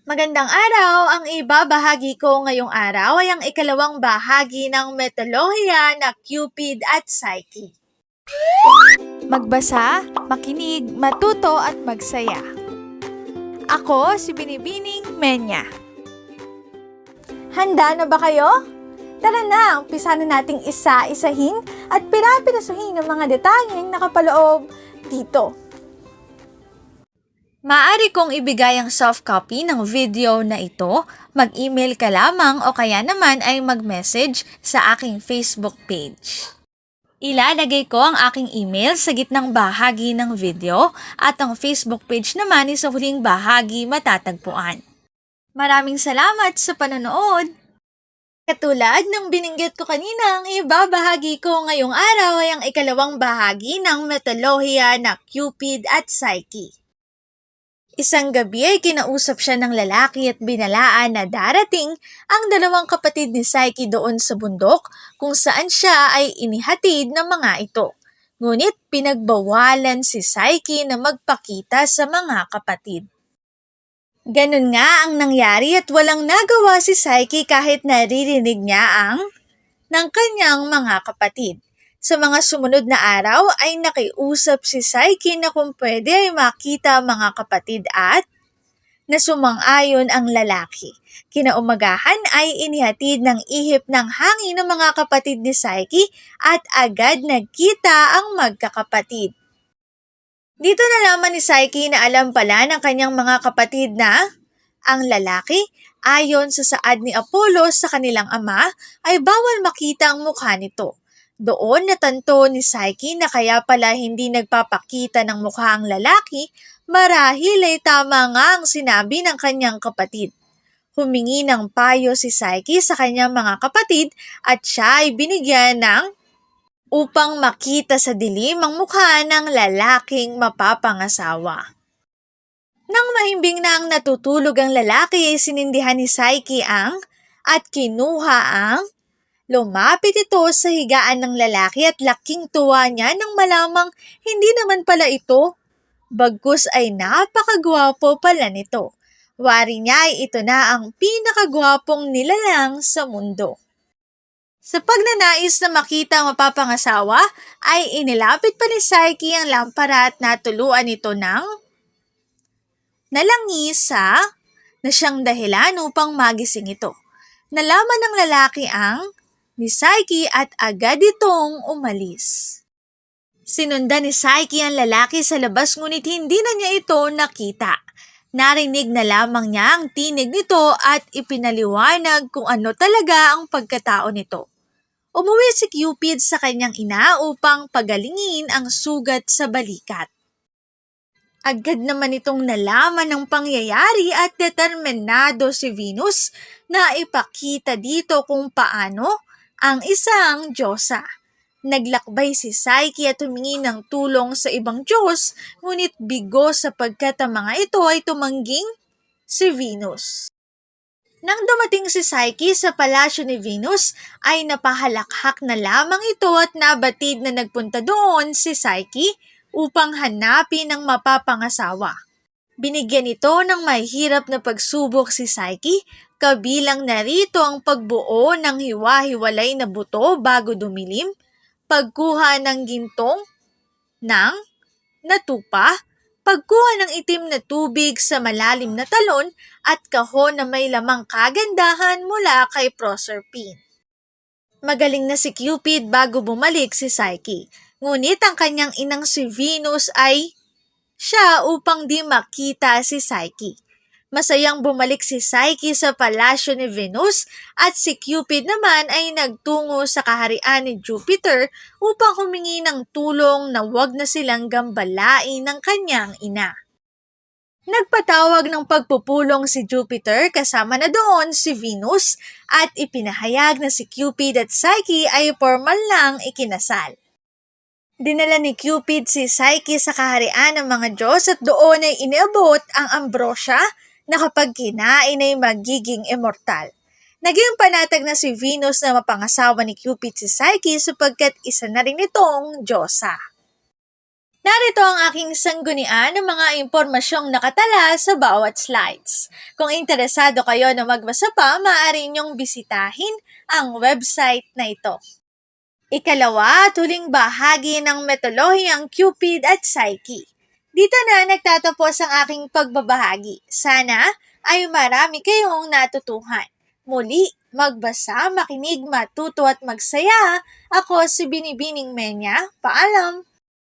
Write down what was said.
Magandang araw! Ang ibabahagi ko ngayong araw ay ang ikalawang bahagi ng metodolohiya na Cupid at Psyche. Magbasa, makinig, matuto at magsaya. Ako si Binibining Menya. Handa na ba kayo? Tara na, umpisa na nating isa-isahin at pirapirasuhin ang mga detalyeng nakapaloob dito. Maaari kong ibigay ang soft copy ng video na ito, mag-email ka lamang o kaya naman ay mag-message sa aking Facebook page. Ilalagay ko ang aking email sa gitnang bahagi ng video at ang Facebook page naman ay sa huling bahagi matatagpuan. Maraming salamat sa panonood! Katulad ng binanggit ko kanina, ang ibabahagi ko ngayong araw ay ang ikalawang bahagi ng metodolohiya na Cupid at Psyche. Isang gabi ay kinausap siya ng lalaki at binalaan na darating ang dalawang kapatid ni Psyche doon sa bundok kung saan siya ay inihatid ng mga ito. Ngunit pinagbawalan si Psyche na magpakita sa mga kapatid. Ganun nga ang nangyari at walang nagawa si Psyche kahit naririnig niya ang ng kanyang mga kapatid. Sa mga sumunod na araw ay nakiusap si Psyche na kung pwede ay makita mga kapatid at nasumang-ayon ang lalaki. Kinaumagahan ay inihatid ng ihip ng hangin ng mga kapatid ni Psyche at agad nagkita ang magkakapatid. Dito nalaman ni Psyche na alam pala ng kanyang mga kapatid na ang lalaki, ayon sa saad ni Apollo sa kanilang ama, ay bawal makita ang mukha nito. Doon natanto ni Psyche na kaya pala hindi nagpapakita ng mukha ang lalaki, marahil ay tama nga ang sinabi ng kanyang kapatid. Humingi ng payo si Psyche sa kanyang mga kapatid at siya ay binigyan ng upang makita sa dilim ang mukha ng lalaking mapapangasawa. Nang mahimbing na ang natutulog ang lalaki ay sinindihan ni Psyche at kinuha ang lumapit ito sa higaan ng lalaki at laking tuwa niya nang malamang hindi naman pala ito. Bagkus ay napakagwapo pala nito. Wari niya ay ito na ang pinakagwapong nilalang sa mundo. Sa pagnanais na makita ang mapapangasawa, ay inilapit pa ni Psyche ang lampara at natuluan ito ng nalangisa na siyang dahilan upang magising ito. Nalaman ng lalaki ang ni Psyche at agad itong umalis. Sinundan ni Psyche ang lalaki sa labas ngunit hindi na niya ito nakita. Narinig na lamang niya ang tinig nito at ipinaliwanag kung ano talaga ang pagkatao nito. Umuwi si Cupid sa kanyang ina upang pagalingin ang sugat sa balikat. Agad naman itong nalaman ng pangyayari at determinado si Venus na ipakita dito kung paano ang isang Diyosa. Naglakbay si Psyche at humingi ng tulong sa ibang Diyos, ngunit bigo sapagkat ang mga ito ay tumangging si Venus. Nang dumating si Psyche sa palasyo ni Venus, ay napahalakhak na lamang ito at nabatid na nagpunta doon si Psyche upang hanapin ang mapapangasawa. Binigyan ito ng mahirap na pagsubok si Psyche, kabilang narito ang pagbuo ng hiwa-hiwalay na buto bago dumilim, pagkuha ng gintong ng natupa, pagkuha ng itim na tubig sa malalim na talon at kahon na may lamang kagandahan mula kay Proserpine. Magaling na si Cupid bago bumalik si Psyche, ngunit ang kanyang inang si Venus ay siya upang di makita si Psyche. Masayang bumalik si Psyche sa palasyo ni Venus at si Cupid naman ay nagtungo sa kaharian ni Jupiter upang humingi ng tulong na wag na silang gambalain ng kanyang ina. Nagpatawag ng pagpupulong si Jupiter kasama na doon si Venus at ipinahayag na si Cupid at Psyche ay formal lang ikinasal. Dinala ni Cupid si Psyche sa kaharian ng mga Diyos at doon ay iniabot ang ambrosia na kapag kinain ay magiging immortal. Naging panatag na si Venus na mapangasawa ni Cupid si Psyche sapagkat isa na rin itong Diyosa. Narito ang aking sanggunian ng mga impormasyong nakatala sa bawat slides. Kung interesado kayo na magbasa pa, maaari ninyong bisitahin ang website na ito. Ikalawa, huling bahagi ng metolohiyang Cupid at Psyche. Dito na nagtatapos ang aking pagbabahagi. Sana ay marami kayong natutuhan. Muli, magbasa, makinig, matuto at magsaya. Ako si Binibining Menya. Paalam!